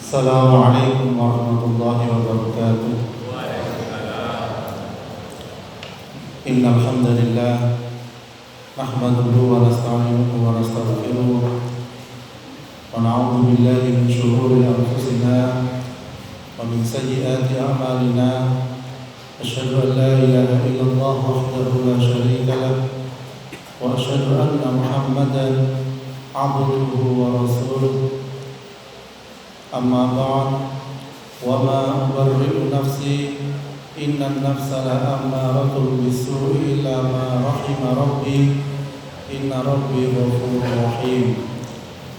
Assalamualaikum warahmatullahi wabarakatuh. Innal hamdalillah nahmaduhu wa nasta'inuhu wa nastaghfiruh wa na'udzu billahi min shururi anfusina wa min sayyiati a'malina. Asyhadu an la ilaha illallah wahdahu la syarika lah wa asyhadu anna Muhammadan 'abduhu wa rasuluh. Amma ba'd, wa ma ubarri'u nafsi, innan nafsa la'ammaratun bisu'i illa ma rahima rabbi, inna rabbi ghafurur rahim.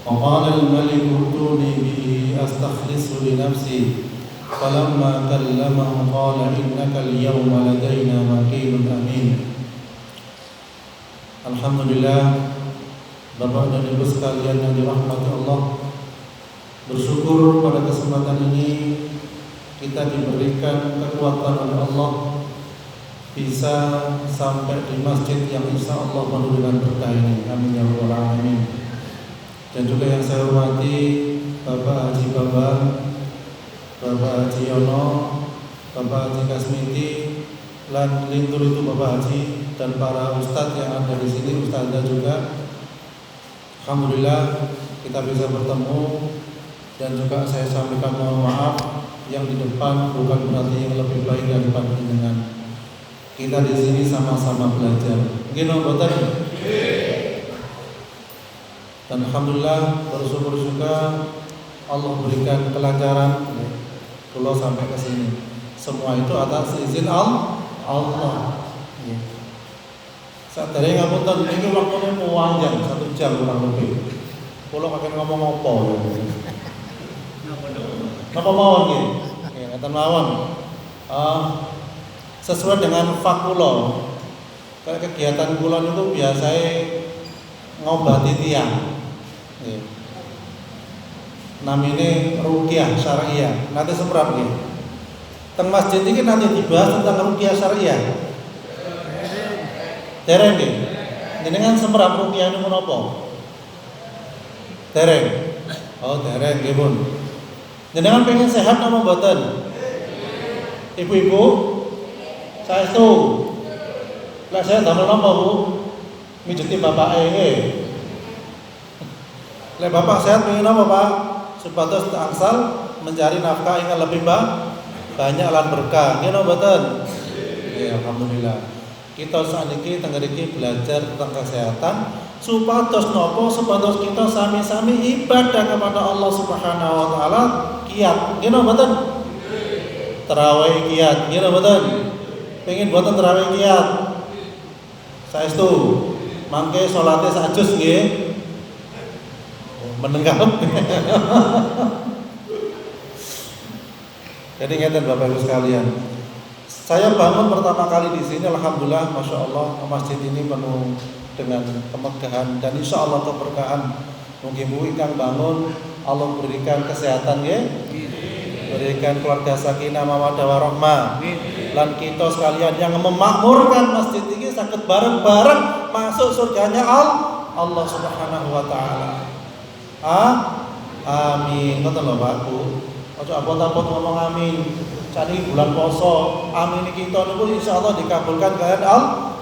Wa qala al-maliku utuni bihi astakhlisu li nafsi, falamma kallamahu qala innaka al-yawma ladaina makinun amin. Alhamdulillah, Bapak dan Ibu sekalian yang dirahmati Allah, bersyukur pada kesempatan ini kita diberikan kekuatan oleh Allah bisa sampai di masjid yang insya Allah penuh dengan berkah ini. Amin ya rabbal alamin. Dan juga yang saya hormati Bapak Haji Bambang, Bapak Haji Yono, Bapak Haji Kasmiti, dan lintur itu Bapak Haji dan para ustadz yang ada di sini, ustadzah juga. Alhamdulillah kita bisa bertemu. Dan juga saya sampaikan mohon maaf yang di depan bukan berarti yang lebih baik daripada dengan kita di sini sama-sama belajar. Gino boten. Dan alhamdulillah bersyukur juga Allah berikan kelancaran kalau sampai ke sini. Semua itu atas izin Allah. Saat dari ngapunten ini waktunya panjang 1 jam kurang lebih. Kalau akan ngomong apa ya? Napa mawon nggih? Nggih, ngaten mawon. Sesuai dengan fakulo. Kayak kegiatan kula niku biasane ngobati tiyang. Nggih. Namine ruqyah syariah. Nanti seprap nggih. Teng masjid iki nanti dibahas tentang ruqyah syariah. Dereng nggih. Jenengan seprap ruqyah niku menapa? Dereng. Oh, dereng nggih, Bun. Jenengan pengen sehat apa mboten? Ibu-ibu? Saestu. Lah saya damel napa, Bu? Mijuti bapake nggih. Lek bapak sehat pengen apa, Pak? Supados angsal mencari nafkah ingkang lebih banyak lan berkah. Nggih napa mboten? Ya, alhamdulillah. Kita sakniki teng mriki belajar tentang kesehatan supados napa? Supados kita sami-sami ibadah kepada Allah Subhanahu wa taala kiat. Nggih napa mboten? Tarawih kiat. Nggih napa mboten? Pengin mboten tarawih kiat? Saestu. Mangke salate sak juz nggih. Menenggak. Jadi ngeten Bapak Ibu sekalian. Saya bangun pertama kali di sini, alhamdulillah, masya Allah, masjid ini penuh dengan kemegahan dan insya Allah keberkahan. Mungkin ingkang bangun, Allah berikan kesehatan, ya, berikan keluarga sakinah mawaddah warahmah. Lan kita sekalian yang memakmurkan masjid ini sakit bareng-bareng masuk surganya Allah Subhanahu Wa Taala. Amin. Ngoten lho Pak Bu. Ojo apot-apot ngomong amin. Cari bulan poso, amin kita niku insyaallah dikabulkan kalian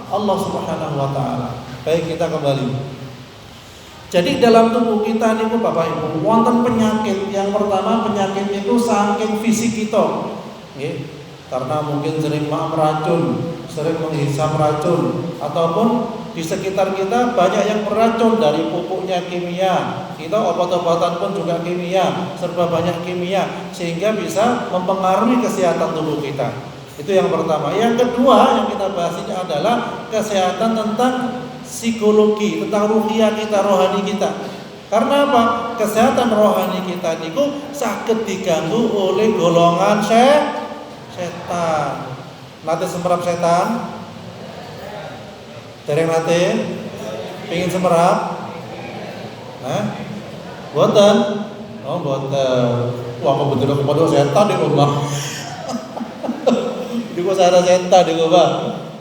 Allah Subhanahu wa taala. Baik, kita kembali. Jadi dalam tubuh kita niku Bapak Ibu wonten penyakit. Yang pertama penyakit itu saking fisik kita. Nggih. Karena mungkin sering makan racun, sering menghisap racun ataupun di sekitar kita banyak yang beracun dari pupuknya kimia. Kita obat-obatan pun juga kimia, serba banyak kimia sehingga bisa mempengaruhi kesehatan tubuh kita. Itu yang pertama. Yang kedua yang kita bahas ini adalah kesehatan tentang psikologi, tentang ruhiyah kita, rohani kita. Karena apa? Kesehatan rohani kita niku saged diganggu oleh golongan setan. Nate semerap setan? Dereng nate? Pengin semerap? Hah? Boten? Oh, boten. Wah, kok betul kepada setan di rumah. Diku sana setan diku, Pak.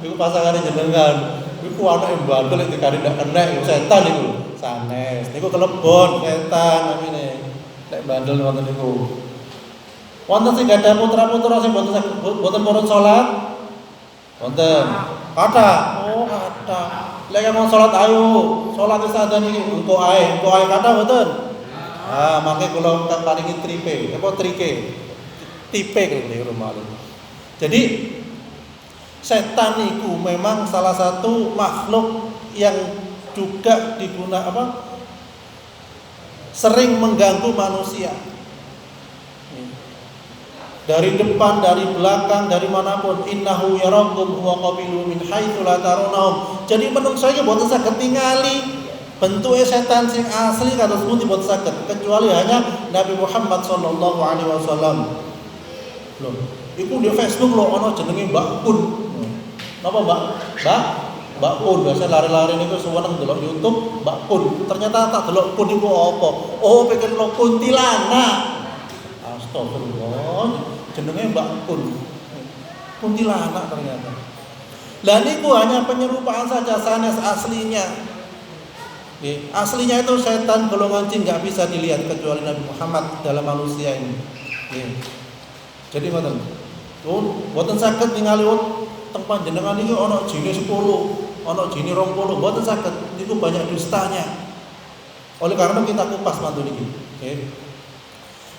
Diku pasangane jenengan. Diku anak yang bandel yang dikari ndak kena iku setan diku. Sanes. Niku kelebon setan namine. Nek bandel wonten niku. Wonten sing gadah putra-putra sing boten purun salat? Wonten. Kathah. Oh, kathah. Lek mau salat ayo, salat sadan iki engko ae kathah mboten. Mangke kula paringi tripe, tipe keliru malih. Jadi setan itu memang salah satu makhluk yang juga sering mengganggu manusia. Dari depan, dari belakang, dari manapun. Innahu yarakum huwa qabilu min haitsu la tarawunahum. Jadi menungso iki boten saged tingali bentuke setan sing asli kados pundi boten saged, kecuali hanya Nabi Muhammad sallallahu alaihi wasallam. Loh, iku di Facebook lho ana jenenge Mbak Kun. Napa Mbak Kun, biasa lari-lari niku seneng delok YouTube Mbak Kun. Ternyata tak delok Kun iku apa? Oh, pikir lo kuntilanak. Astagfirullah. Jenenge Mbak Kun. Kuntilanak ternyata. Lah niku hanya penyerupaan saja sanes aslinya. Aslinya itu setan golongan jin enggak bisa dilihat kecuali Nabi Muhammad dalam manusia ini. Jadi ngoten. Mboten saged ningali teng panjenengan iki ana jine 10, ana jine 20, mboten saged. Niku banyak dustanya. Oleh karena kita kupas mantun iki.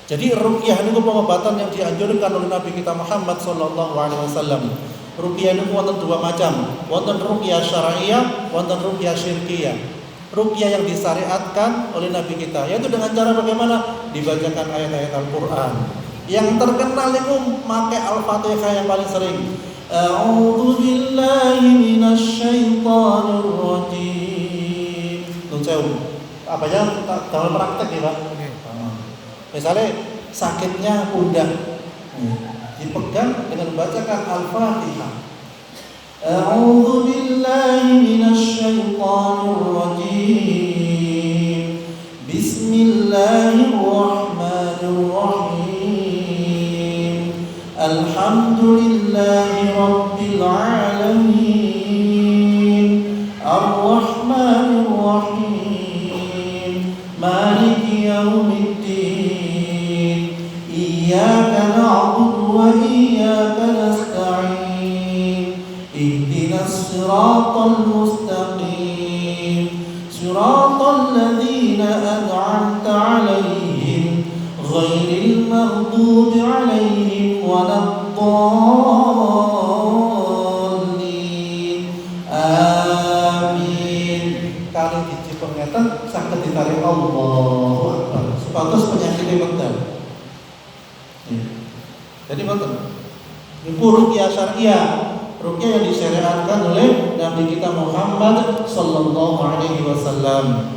Jadi ruqyah niku pengobatan yang dianjurkan oleh Nabi kita Muhammad sallallahu alaihi wasallam. Ruqyah niku wonten dua macam, wonten ruqyah syar'iyyah, wonten ruqyah syirkiyah. Ruqyah yang disyariatkan oleh Nabi kita, yaitu dengan cara bagaimana? Dibacakan ayat-ayat Al-Qur'an. Yang terkenal itu pakai Al-Fatihah yang paling sering. A'udzu billahi minasy syaithanir rajim. Apa ya? Dalam praktek ya, Pak. Misalnya sakitnya pundak, dipegang dengan membacakan Al-Fatihah. A'udzu billahi minasy syaithanir rajim. Bismillahirrahmanirrahim. Alhamdulillahi rabbil alamin. Ar-Rahmanir Rahim. Maliki yaumiddin. Iyyaka na'budu wa iyyaka nasta'in. Ihdinas siratal mustaqim. Siratal ladzina an'amta 'alaihim ghairil maghdubi 'alaihim waladdallin. Amin. Kali dicipeng ngeten saged ditarik Allahu Akbar. Supados penyakit medal. Jadi ngoten. Niku ruqyah syariah, ruqyah yang disyariatkan oleh Nabi kita Muhammad sallallahu alaihi wasallam.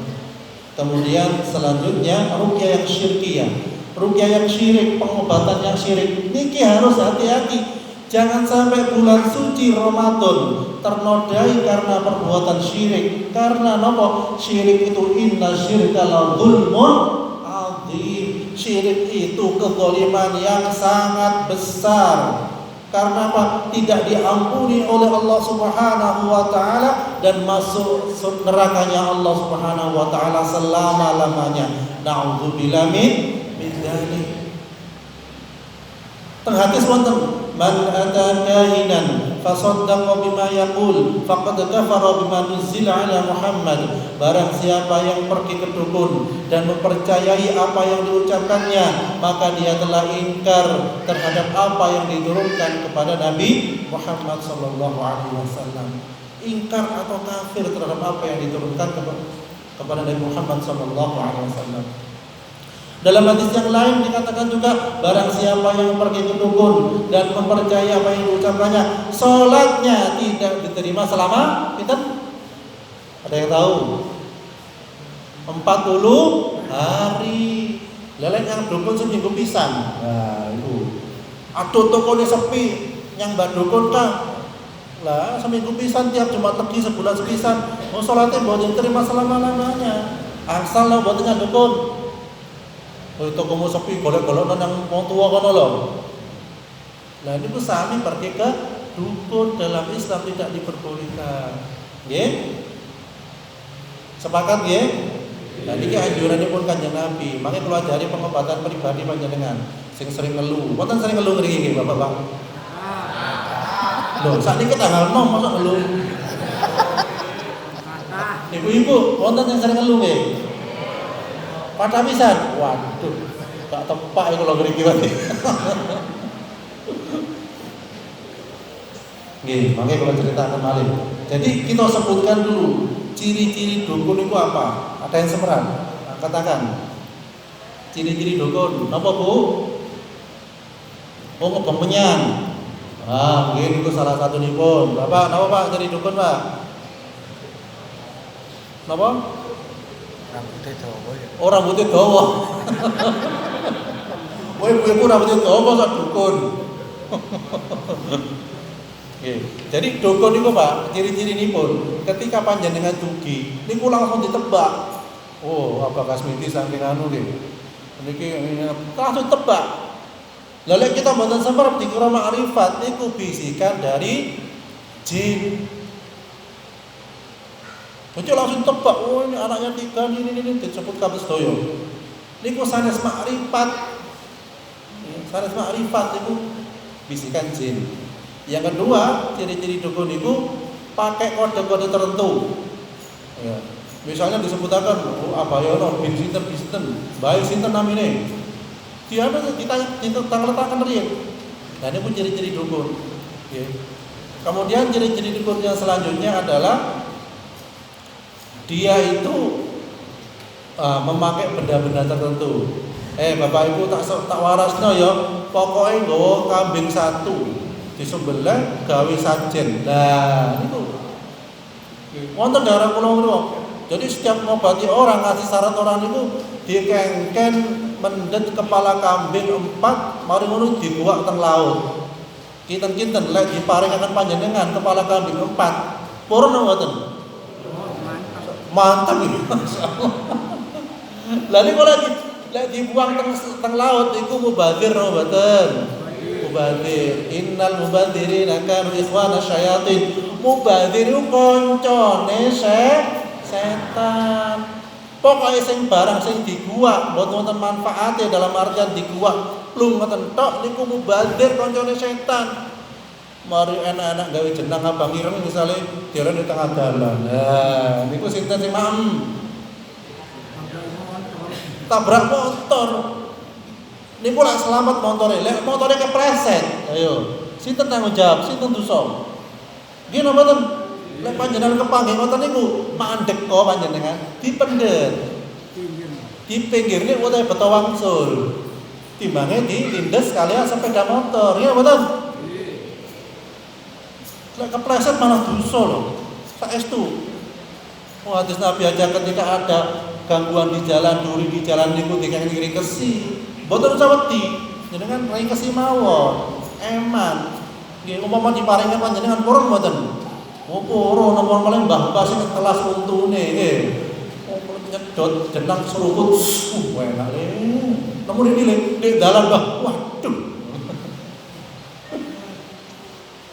Kemudian selanjutnya ruqyah yang syirkiyah. Ruqyah yang syirik, pengobatan yang syirik. Niki harus hati-hati. Jangan sampai bulan suci Ramadan ternodai karena perbuatan syirik. Karena napa? Syirik itu inna syirka la dzulmun adzim. Syirik itu kezaliman yang sangat besar. Karena apa? Tidak diampuni oleh Allah Subhanahu wa taala dan masuk nerakanya Allah Subhanahu wa taala selama-lamanya. Na'udzubillah min dzalik. Teng hadis wonten man ata kahinan fasaddaqa bima yaqul faqad kafara bima nuzila ala Muhammad. Barang siapa yang pergi ke dukun dan mempercayai apa yang diucapkannya, maka dia telah ingkar terhadap apa yang diturunkan kepada Nabi Muhammad sallallahu alaihi wasallam. Ingkar atau kafir terhadap apa yang diturunkan kepada Nabi Muhammad sallallahu alaihi wasallam. Dalam hadis yang lain dikatakan juga, barang siapa yang pergi ke dukun dan mempercayai apa yang diucapkannya, salatnya tidak diterima selama pinten? Ada yang tahu? 40 hari. Lelek yang dukun seminggu pisan. Nah, itu. Aduh tokone sepi, yang mbak dukun kah? Lah, seminggu pisan tiap Jumat Legi sebulan sepisan. Mau salatnya mboten diterima selama-lamanya. Asal lah mboten dukun. Kalau tokomu sepi, golek-golek nang wong tua kono lho. Nah, ini ku sami pergi ke dukun dalam Islam tidak diperbolehkan. Nggih? Sepakat nggih? Nah, niki anjuranipun Kanjeng Nabi. Makanya kalau ajari pengobatan pribadi panjenengan. Sing sering ngeluh. Mboten sering ngeluh ngriki nggih, Bapak-bapak. Lho, sakniki tanggal 6 mosok ngeluh. Ibu-ibu, wonten sing sering ngeluh nggih. Pada pisan. Waduh, gak tepak iku lho ngriki wae. Nggih, makanya kalau ceritakan malih. Jadi kita sebutkan dulu ciri-ciri dukun itu apa? Ada yang semeran? Nah, katakan. Ciri-ciri dukun. Napa, Bu? Oh, ngebempenyan. Ah, mungkin itu salah satu nipun. Bapak, napa Pak jadi dukun, Pak? Napa? Rambutnya dawa ya. Oh, rambutnya dawa. Oh, ibu-ibu rambutnya dawa sak dukun. Oke. Jadi dukun niku Pak, ciri-ciri nipun ketika panjenengan dugi niku langsung ditebak. Oh, apakah Kasmiti saking anu nggih. Niki langsung tebak. Lalu kita mboten sempat dikira ma'rifat niku bisikan dari jin. Jadi langsung tebak, oh ini anaknya 3 ini disebut kabeh sedaya. Niku sanes ma'rifat. Sanes ma'rifat niku bisikan jin. Yang kedua, ciri-ciri dukun itu pakai kode-kode tertentu. Ya. Misalnya disebutkan, oh Abayono bin sinten, baik sinten namine. Dia ada kita letakkan riyen. Nah, ini pun ciri-ciri dukun. Ya. Kemudian ciri-ciri dukun yang selanjutnya adalah dia itu memakai benda-benda tertentu. Bapak Ibu tak warasno ya, pokoknya nggawa kambing 1. Disembelih gawe sajen. Nah, niku. Wonten daerah kula niku. Jadi setiap ngobati orang, ngasih saran orang niku dikengken mendet kepala kambing 4, mari ngono dibuak teng laut. Kinten-kinten lek diparingaken panjenengan kepala kambing 4. Purun mboten? Mantap iki. Masyaallah. Lah niku lek dibuang teng laut iku mubadzir mboten? Mubadir, innal mubadzirina kanu ikhwana syayatin. Mubadir iku koncone setan. Pokoke sing barang sing diguak mboten wonten manfaate dalam artian diguak plung ngoten tok niku mubadir koncone setan. Mari enak-enak gawe jenang abang ireng misale diaren di tengah dalan. Nah, niku sinten sing maem? Tabrak motor. Niku lak selamat motore, lek motore kepleset. Ayo, sinten tanggung jawab, sinten dosa? Nggih napa mboten? Lek panjenengan kepanggih ngoten niku mandek kok panjenengan dipendet. Di pinggirne utahe beto wangsul. Timbange dilindes kalian sepeda motor. Iya mboten? Lek kepleset malah dosa lho. Saestu. Oh, hadis Nabi aja ketika ada gangguan di jalan, duri di jalan niku dikenging kesi. Boten usah wedi, jenengan rai kesimawon, eman. Nggih umpama diparingi panjenengan purun mboten? Oh purun napa paling mbah-mbah sing kelas untune nggih. Oh nyedot jenang seruput, enak le. Namun ini di dalan Mbah, waduh.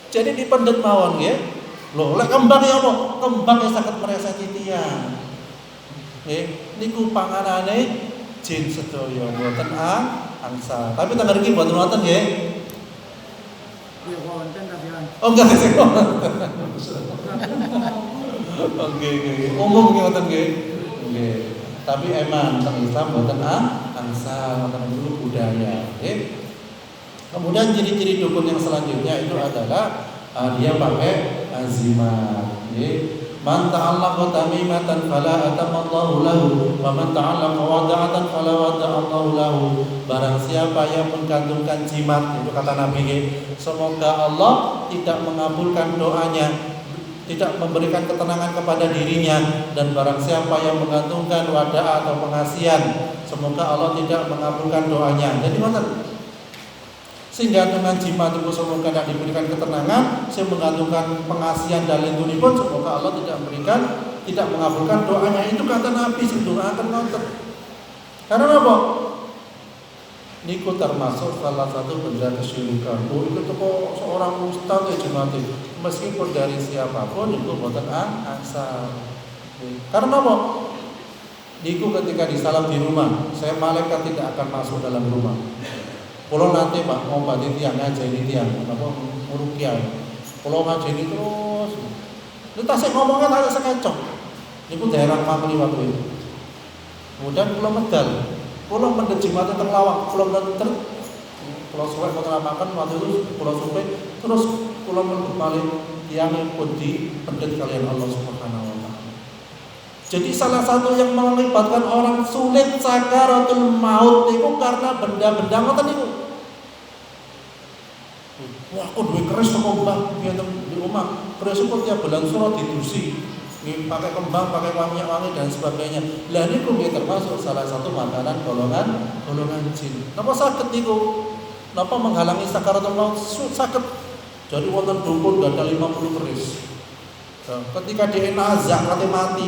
Jadi dipendet mawon nggih. Lho, lek kembang ya apa? Kembang ya saged mereseti tiyang. Nggih, niku panganane jin sedaya mboten angsa. Tapi tanggal iki mboten wonten nggih. Nggih wonten tapi Oh enggak sih. Oke. Umum nggih wonten nggih. Nggih. Tapi emang teng Islam mboten angsa, wonten dulu budaya, nggih. Kemudian ciri-ciri dukun yang selanjutnya itu adalah dia pakai azimat, nggih. Man ta'allaqa tamimatan fala atamallahu lahu wa man ta'allaqa wada'atan fala wada'allahu lahu. Barang siapa yang menggantungkan jimat, itu kata Nabi, semoga Allah tidak mengabulkan doanya, tidak memberikan ketenangan kepada dirinya. Dan barang siapa yang menggantungkan wadah atau pengasihan, semoga Allah tidak mengabulkan doanya. Jadi ngoten. Sehingga dengan jimat itu semoga tidak diberikan ketenangan, saya menggantungkan pengasihan dan lindunipun semoga Allah tidak mengabulkan doanya. Itu kata Nabi sing doakan ngoten. Karena apa? Niku termasuk salah satu benda kesyirikan. Oh, itu kok seorang ustaz jimat meskipun dari siapapun itu boten asal. Karena apa? Niku ketika disalam di rumah, saya malaikat tidak akan masuk dalam rumah. Kalau nanti Pak mau bati tiang ngajeni tiang, apa ngurukian. Kalau ngajeni terus, itu tasik ngomongnya tak sekecok. Itu daerah Makli waktu itu. Kemudian kalau medal, kalau mendet jimat teng lawak, kalau mendet, kalau suwe kontra makan waktu itu, kalau suwe terus kalau mendet balik tiang pun di pendet kalian Allah Subhanahu Wa Taala. Jadi salah satu yang mengakibatkan orang sulit sakaratul maut itu karena benda-benda ngoten niku. Wah, aku duwe keris teko Mbah biyen di omah. Keris kok tiap bulan surat didusi. Nggih pakai kembang, pakai wangi-wangi dan sebagainya. Lah niku nggih termasuk salah satu makanan golongan jin. Napa saged niku? Napa menghalangi sakaratul maut? Saged. Jadi wonten dukun gadah 50 keris. Ketika dia nazak mati,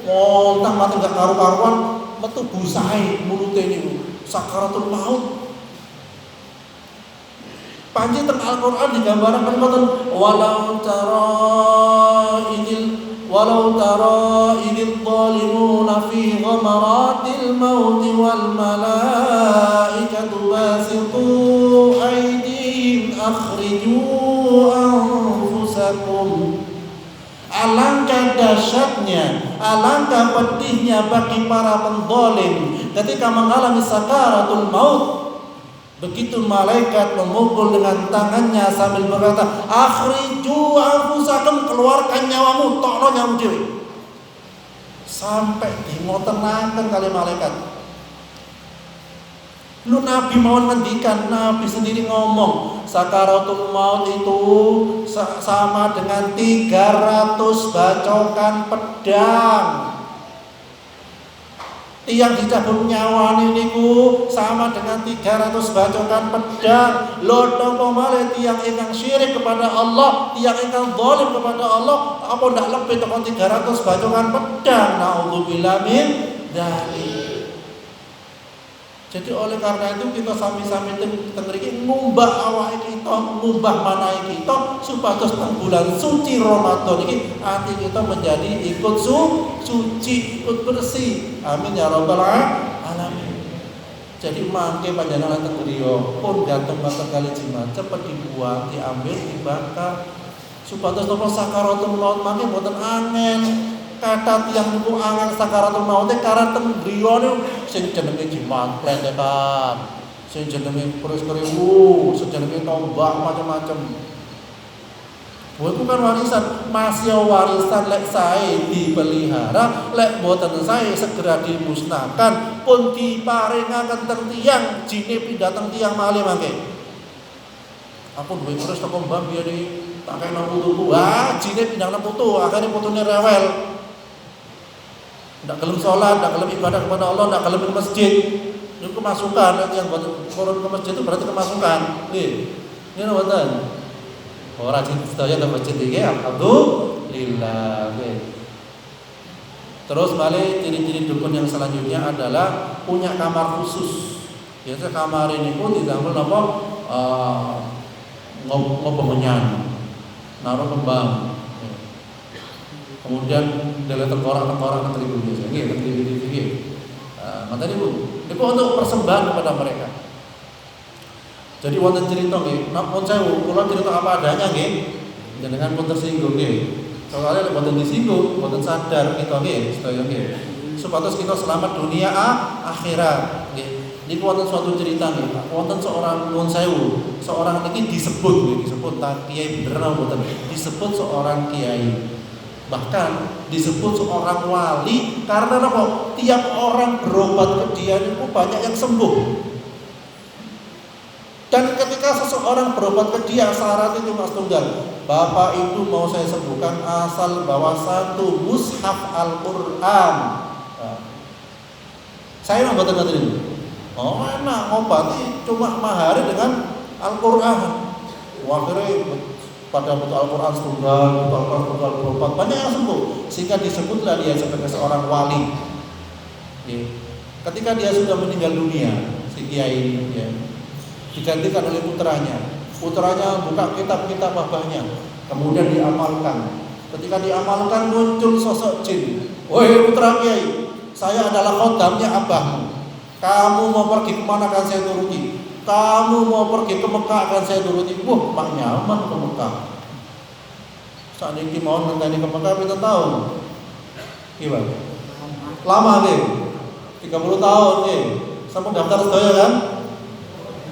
montang mati gak karu-karuan, metu busahe mulute niku, sakaratul maut. Panji teng Al-Qur'an digambarkan ngoten, walau tara idil zalimuna fi ghamaratil maut wal malaikatu basitu aydihim akhriju anfusakum. Alangkah dahsyatnya, alangkah pedihnya bagi para penzalim ketika mengalami sakaratul maut. Begitu malaikat memukul dengan tangannya sambil berkata, akhriju anfusakum, keluarkan nyawamu, tokno nyawamu dhewe. Sampai dimotenaken kali malaikat. Lu Nabi mau ngendikan, Nabi sendiri ngomong, sakaratul maut itu sama dengan 300 bacokan pedang. Tiang dicabut nyawane niku sama dengan 300 bacokan pedang. Lho napa malih tiang ingkang syirik kepada Allah, tiang ingkang zalim kepada Allah, apa ndak lebih tekan 300 bacokan pedang? Nauzubillah min dzalik. Jadi oleh karena itu kita sami-sami tengriki ngumbah awake kita, ngumbah manai kita supados teng bulan suci Ramadan iki ati kita menjadi ikut suci, ikut bersih. Amin ya rabbal alamin. Jadi mangke panjenengan teng griya pun ganteng-ganteng kali jimat cepet dibuang, diambil, dibakar. Supados napa sakaratul maut mangke mboten angel. Kata tiang niku angel sakaratul maut karena teng griya niku sing jenenge jimat plentekan, sing jenenge keris-keriwu, sing jenenge tombak macam-macam. Iku kan warisan, masih warisan lek sae dipelihara, lek boten sae segera dimusnahkan, pun diparingaken teng tiang, jine pindah teng tiang malih mangke. Aku duwe keris teko Mbah biyen tak kene nang putuku. Wah, jine pindah nang putu, akhire putune rewel. Tidak kelem sholat, tidak kelem ibadah kepada Allah, tidak kelem ke masjid. Itu kemasukan, nanti yang turun ke masjid itu berarti kemasukan. Ini namanya orang rajin sedaya ke masjid ini, alhamdulillah. Terus balik ciri-ciri dukun yang selanjutnya adalah punya kamar khusus. Biasa kamar ini pun ditambah apa? Ngobengenyan, naruh kembang. Kemudian dari tengkorak-tengkorak terigu biasa, terigu. Maka itu untuk persembahan kepada mereka. Jadi wonten cerita nggih, napun sewu, kula cerita apa adanya nggih, jenengan pun tersinggung nggih. Soalnya wonten disinggung, wonten sadar kita nggih, sedaya nggih. Supados kita selamat dunia akhirat nggih. Niku wonten suatu cerita nggih, wonten seorang nuwun sewu, seorang niki disebut kiai bener mboten, disebut seorang kiai. Bahkan disebut seorang wali karena apa? Tiap orang berobat ke dia itu banyak yang sembuh. Dan ketika seseorang berobat ke dia syaratnya cuma tunggal. Bapak Ibu mau saya sembuhkan asal bawa satu mushaf Al-Qur'an. Saya membuat ini. Oh enak, ngobati cuma mahari dengan Al-Qur'an. Akhirnya pada butuh Al-Quran setunggal, butuh Al-Quran setunggal berobat, banyak yang sembuh. Sehingga disebutlah dia sebagai seorang wali. Ketika dia sudah meninggal dunia, si kiai ini digantikan oleh putranya. Putranya buka kitab-kitab abahnya, kemudian diamalkan. Ketika diamalkan muncul sosok jin. Wahai putra kiai, saya adalah khodamnya abahmu. Kamu mau pergi kemana kan saya turuti. kamu mau pergi ke Mekah akan saya turuti. Wah, Pak nyaman ke Mekah. Saat ini mau nanti ke Mekah kita tahu. Gimana? Lama deh. 30 tahun nih. Sampai daftar sedaya kan?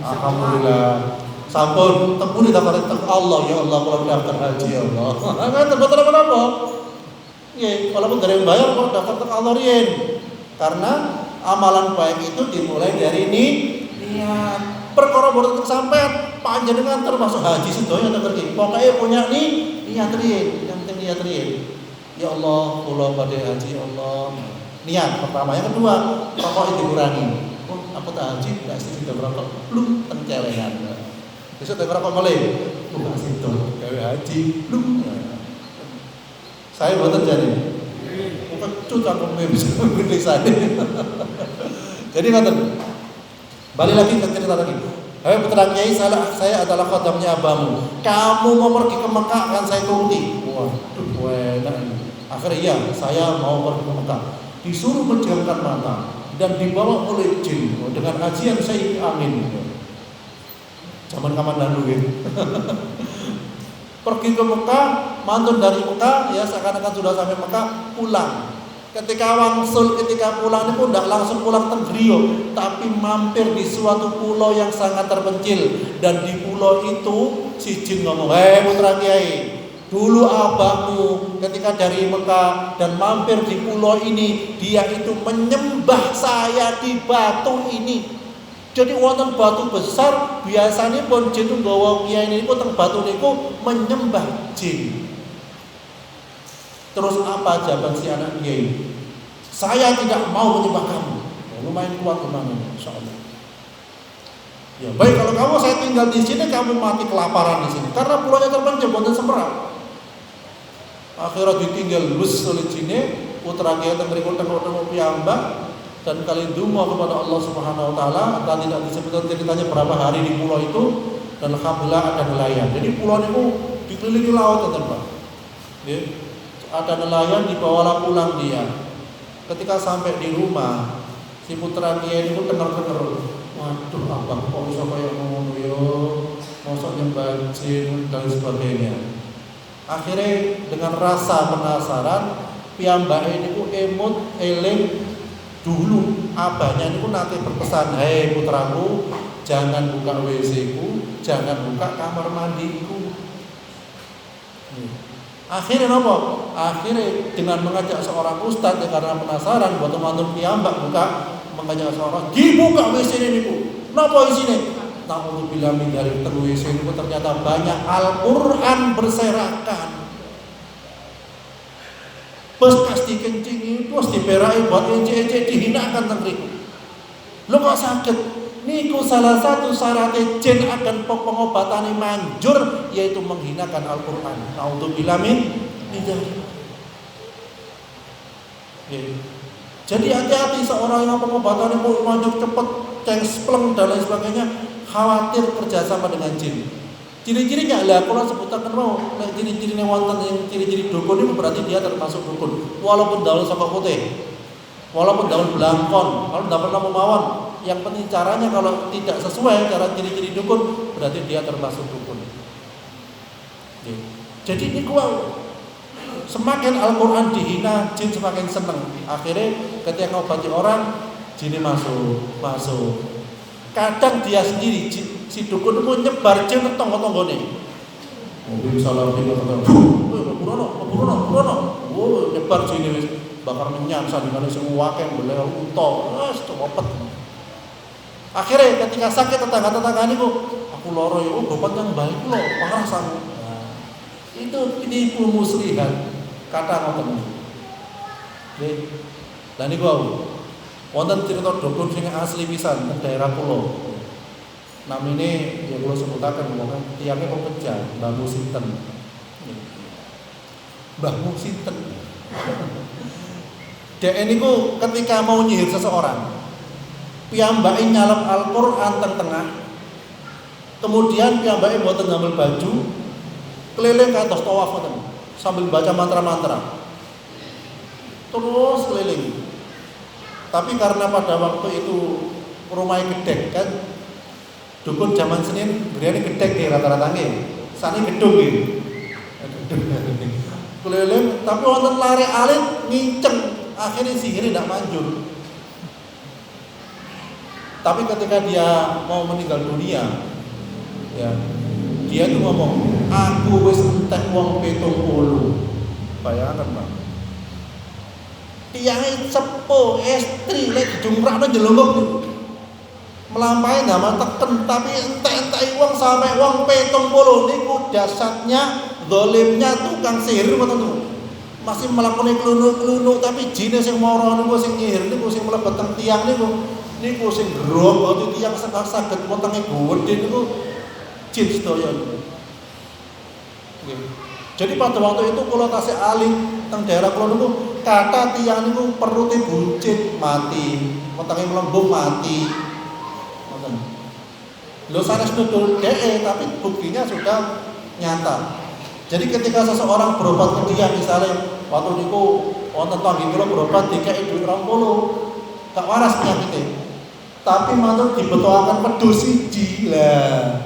Alhamdulillah. Sampun tepuni daftar Allah ya Allah kalau daftar haji ya Allah. Kan terbatas apa-apa. Nggih, walaupun dari yang bayar kok daftar ke Allah riyen. Karena amalan baik itu dimulai dari niat. Perkara boten sampean panjenengan termasuk haji sedaya tak ngerti. Pokoke punya niat riyen, yang penting niat riyen. Ya Allah, kula badhe haji ya Allah. Niat pertama, yang kedua, rokok dikurangi. Oh, aku tak haji, gak sido rokok, lu tengcelengan. Besok tak rokok malih. Gak sido, gawe haji, lu. Saya boten jane. Kecut aku bisa tulisan. Jadi ngoten. Balik lagi ke cerita lagi. Hai putra Kiai, saya adalah khodamnya abamu. Kamu mau pergi ke Mekah akan saya turuti. Waduh, enak. Akhirnya iya, saya mau pergi ke Mekah. Disuruh menjamkan mata dan dibawa oleh jin dengan ajian saya amin. Zaman kapan dulu gitu. Pergi ke Mekah, mantun dari Mekah, ya seakan-akan sudah sampai Mekah, pulang. Ketika wangsul, ketika pulang itu tidak langsung pulang Tenggrio, tapi mampir di suatu pulau yang sangat terpencil. Dan di pulau itu si jin ngomong, hei putra Kiai, dulu abahmu ketika dari Mekah dan mampir di pulau ini, dia itu menyembah saya di batu ini. Jadi wonten batu besar, biasanya pun jin nggawa kiai niku teng batu niku menyembah jin. Terus apa jawaban si anak kiai? Saya tidak mau menyembah kamu. Lumayan kuat teman-teman, insyaallah. Ya baik, kalau kamu saya tinggal di sini, kamu mati kelaparan di sini. Karena pulaunya terpencil, wonten semerang. Akhirnya ditinggal lus oleh jine, putra kiai teng mriku tengok-tengok piyambak. Dan kalian dungo kepada Allah Subhanahu wa taala, dan tidak disebutkan ceritanya berapa hari di pulau itu, dan alhamdulillah ada nelayan. Jadi pulau itu dikelilingi laut ya, Pak. Ya. Ada nelayan, dibawalah pulang dia. Ketika sampai di rumah, si putra dia itu dengar-dengar, waduh abang kok bisa kayak ngono yo, mosok nyembah jin dan sebagainya. Akhirnya dengan rasa penasaran, piyambake niku emut eling dulu abahnya itu nanti berpesan, hei putraku, jangan buka WC ku, jangan buka kamar mandiku. Akhirnya apa? Akhirnya dengan mengajak seorang ustadz karena penasaran, buat teman-teman piyambak buka, mengajak seorang, dibuka WC ini ku, napa isine? Nauzubillah min dzalik, WC ini ternyata banyak Al-Quran berserakan. Pas dikencingi, terus diperai buat ece-ece dihinakan tengriku. Lo kok sakit? Niku salah satu syarat jin akan pengobatan manjur, yaitu menghinakan Al-Quran. Naudzubillah min dzalik. Jadi hati-hati seorang yang pengobatan mau manjur cepet, cengspleng dan lain sebagainya, khawatir kerjasama dengan jin. Ciri-cirinya lah, kalau sebutkan mau, ciri-cirinya wonten yang ciri-ciri dukun itu berarti dia termasuk dukun. Walaupun daun sokok putih, walaupun daun belangkon, kalau tidak pernah memawan, yang penting caranya kalau tidak sesuai cara ciri-ciri dukun, berarti dia termasuk dukun. Jadi ini semakin Al-Quran dihina, jin semakin senang. Akhirnya ketika ngobati orang, jin masuk. Kadang dia sendiri si dukun itu nyebar jin ke tonggo-tonggone. Mungkin salah dia kata, "Burono." Oh, nyebar jin wis bakar menyang sandingane sing akeh boleh unta. Wes cepet. Akhirnya ketika sakit tetangga-tetangga niku, aku loro ya, bapak yang baik lho, parah sangu. Nah, itu tipu muslihat kata ngoten. Nggih. Lah niku wonten cerita dukun sing asli pisan teng daerah kula. Namine ya kula sebutaken wong tiyake pepecah, Mbah Musinten. Mbah Musinten. Dek niku ketika mau nyihir seseorang, piyambake nyalep Al-Qur'an teng tengah. Kemudian piyambake mboten ngambil baju, keliling kados tawaf ngoten, sambil baca mantra-mantra. Terus keliling. Tapi karena pada waktu itu rumahnya gede kan, Dukun zaman Senin beriane gedhe nggih rata-rata nggih. Sane gedung nggih. Keliling tapi wonten lare alit nginceng, akhirnya sihirnya tidak manjur. Tapi ketika dia mau meninggal dunia, ya dia itu ngomong, aku wis entek wong 70. Bayangkan Bang. Tiyange sepuh, istri lek dijungkrakno jelungkup melampaui nama teken, tapi entek-entek wong sampai wong 70 niku jasadnya zalimnya tukang sihir ngoten niku. Masih melakukan klunuk-klunuk tapi jine sing mara niku sing nyihir niku sing mlebet teng tiyang niku sing grobot tiyang saged wetenge gedhe niku jin sedaya niku. Jadi pada waktu itu kula tasih aling teng daerah kula niku kata tiyang niku perute buncit mati, wetenge mlembung mati. Ngoten. Lho sanes nutul DE tapi buktinya sudah nyata. Jadi ketika seseorang berobat ke dia misalnya waktu niku wonten tanggi kula berobat dikeki dhuwit 20, gak waras penyakitnya. Tapi manut dibetokaken wedhus siji lah.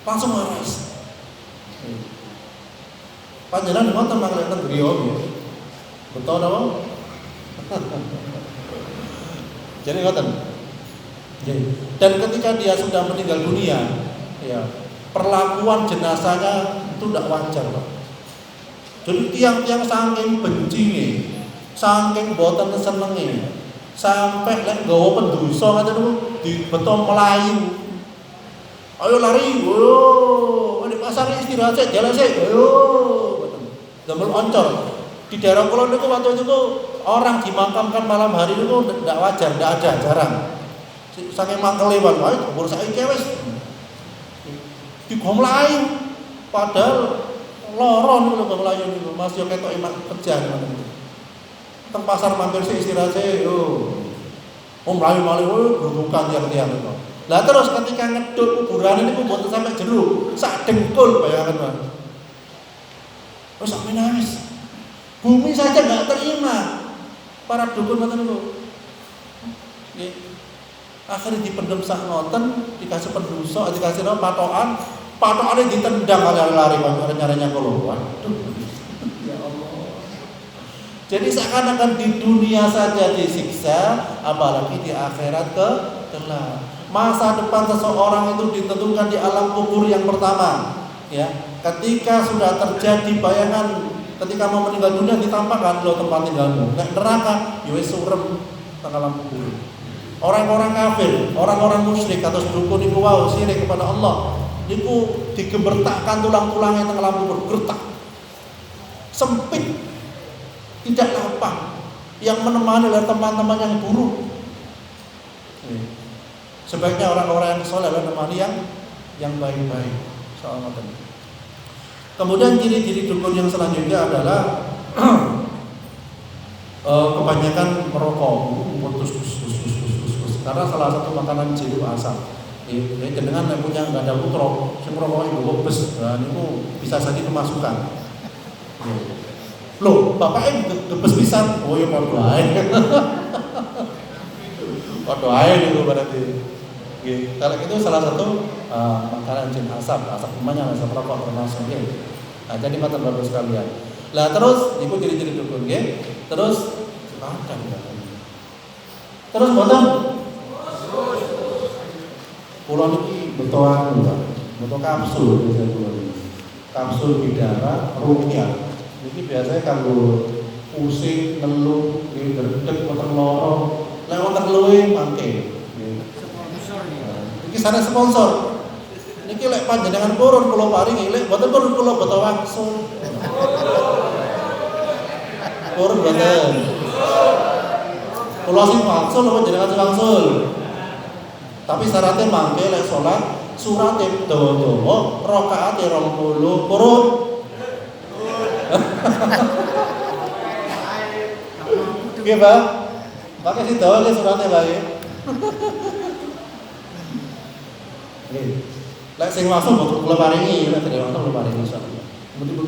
Langsung waras. Panjenengan wonten mangke teng griya nggih. Betul napa? Jadi ngoten. Dan ketika dia sudah meninggal dunia, ya, perlakuan jenazahnya itu tidak wajar, Pak. Jadi tiang-tiang saking bencine, saking boten senenge, sampai lek nggawa pendosa ngoten niku dibeto melayu. Ayo lari, wo, di pasar istirahat sik, jalan sik, ayo. Damel oncor. Di daerah kula niku waktu itu orang dimakamkan malam hari niku tidak wajar, tidak ada, jarang. Saking mangkele wae, umur saiki wis digo mlayu. Padahal lara niku lho mlayu niku, Mas yo ketok imak kerja ngoten niku. Teng pasar mampir sik istirahat sik, yo. Mlayu malih bukan tiang-tiang niku. Lah terus ketika ngeduk kuburan niku mboten sampai jero, sak dengkul bayangan, Mas. Terus sampe nangis. Bumi saja enggak terima. Para dukun ngoten niku. Nggih. Akhirnya dipendem sak ngoten, dikasih pendosa, dikasih patokan, patokane ditendang lari-lari nyarinya keluar. Ya Allah. Jadi seakan-akan di dunia saja disiksa, apalagi di akhirat kelak. Masa depan seseorang itu ditentukan di alam kubur yang pertama. Ya, ketika sudah terjadi bayangan, ketika mau meninggal dunia ditampakkan lo tempat tinggalmu. Nek neraka, ya wis surem teng alam kubur. Orang-orang kafir, orang-orang musyrik atau dukun niku wau syirik kepada Allah, niku digemertakkan tulang-tulangnya teng alam kubur, gertak. Sempit, tidak lapang. Yang menemani adalah teman-teman yang buruk. Sebaiknya orang-orang yang soleh menemani yang baik-baik. Soal ngoten. Kemudian ciri-ciri dukun yang selanjutnya adalah kebanyakan merokok, putus. Karena salah satu makanan jin itu asam. Jadi dengan yang punya nggak ada putra, sing merokok ibu bes, nah itu bisa saja kemasukan. Loh, bapaknya gebes pisan, oh ya padha ae. Padha ae niku berarti. Nggih, kalau itu salah satu makanan jin asap namanya asap rokok termasuk nggih. Nah, jadi mboten bagus sekalian. Lah terus niku ciri-ciri dukun nggih. Terus makan ya. Terus mboten kula niki beto kapsul biasa kula niki. Kapsul bidara ruqyah. Niki biasanya kanggo pusing, ngeluh, gerdeg, wonten lara. Lek wonten luwe mangke. Iki sana sponsor. Niki lek panjenengan purun kula paringi, lek mboten purun kula beto wangsul. Purun mboten. Kula sing wangsul apa jenengan sing wangsul? Tapi syaratnya mangke lek salat surate dawa-dawa, rakaate 20 purun. Nggih, Pak. Pakai si dawa le surate bae. Nggih. Lek sing wangsul boten kula paringi, lek sing wangsul kula paringi insyaallah.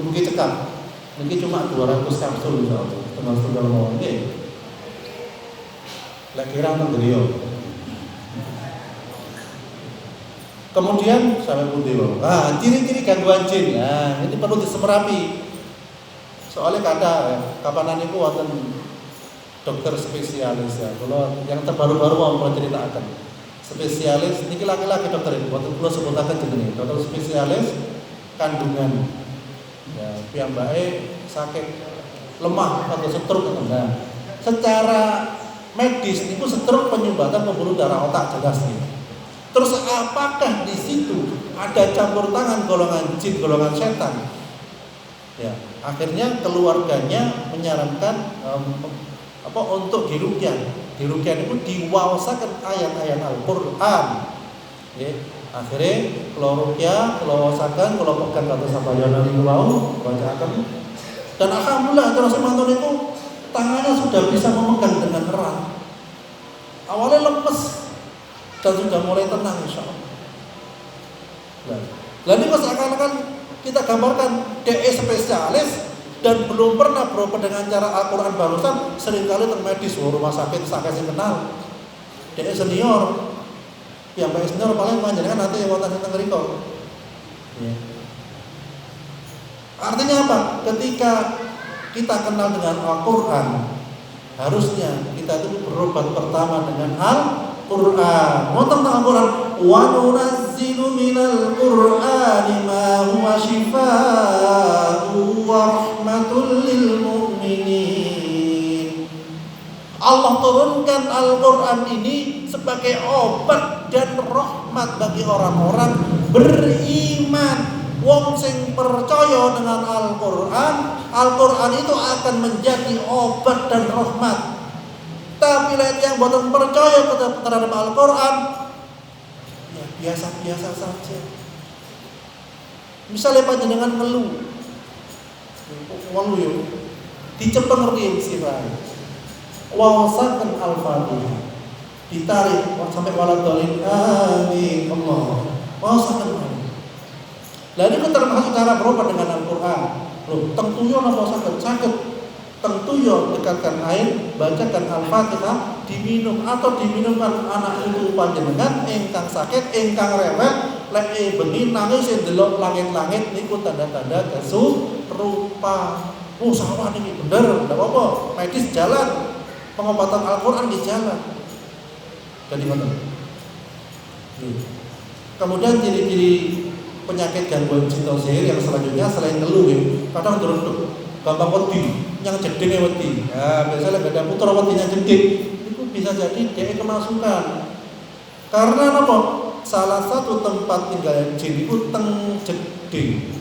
Mugi cekap. Niki cuma 200 kapsul insyaallah. Termasuk dalam nggih. Lek kira teng griya. Kemudian sampai pundi wae. Nah, ciri-ciri gangguan jin. Nah, ini perlu disemerapi. Soalnya kapanan niku wonten dokter spesialis ya. Kalau yang terbaru-baru mau ceritakan. Spesialis niki laki-laki dokter ini, wonten kula sebutaken jenenge. Dokter spesialis kandungan. Ya, piyambake sakit lemah atau stroke nah. Secara medis niku stroke penyumbatan pembuluh darah otak jelas nih. Terus apakah di situ ada campur tangan golongan jin, golongan setan? Ya, akhirnya keluarganya menyarankan untuk diruqyah. Diruqyah itu diwaosaken ayat-ayat Al-Qur'an. Ya, akhirnya kalau ruqyah, kalau waosaken, kalau pegang kata sabayana niku wau bacaaken. Dan alhamdulillah terus mantun itu tangannya sudah bisa memegang dengan erat. Awalnya lemes dan sudah mulai tenang insya Allah. Lalu seakan-akan kita gambarkan DE spesialis dan belum pernah berobat dengan cara Al-Quran barusan seringkali termedis rumah sakit sakit yang kenal. DE senior, yang baik senior paling panjenengan nanti yang wonten teng mriku. Artinya apa? Ketika kita kenal dengan Al-Quran, harusnya kita itu berobat pertama dengan Al-Quran. Wonten Al-Quran, wa nunazzilu minal Qur'ani ma huwa syifaa'un wa rahmatul lil mu'minin. Allah turunkan Al-Quran ini sebagai obat dan rahmat bagi orang-orang beriman. Wong sing percaya dengan Al-Quran, Al-Quran itu akan menjadi obat dan rahmat. Tapi lain yang boten percaya terhadap Al-Quran, ya biasa-biasa saja. Misalnya panjenengan ngeluh, yo, dicepeng riyen sirah. Wawasaken Al-Fatihah, ditarik sampai waladhalin amin Allah. Wawasaken. Lah ini termasuk cara berobat dengan Al-Quran. Loh, tentunya napa sakit. Tentunya dekatkan air, bacakan Al-Fatihah, diminum atau diminumkan anak itu panjenengan ingkang sakit, ingkang rewel, lek bengi nangis ndelok langit-langit niku tanda-tanda kesurupan. Oh, sawah niki bener, ndak apa-apa. Medis jalan. Pengobatan Al-Quran di jalan. Jadi ngoten. Kemudian ciri-ciri penyakit gangguan jin atau sihir yang selanjutnya selain ngeluh ya, kadang terus gampang wedi, yang jedenge wedi. Ya, biasanya lek ada putra wedinya jeding, itu bisa jadi dia kemasukan. Karena apa? Salah satu tempat tinggal jin itu teng jeding.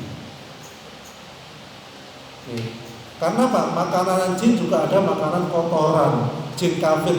Karena apa? Makanan jin juga ada makanan kotoran. Jin kafir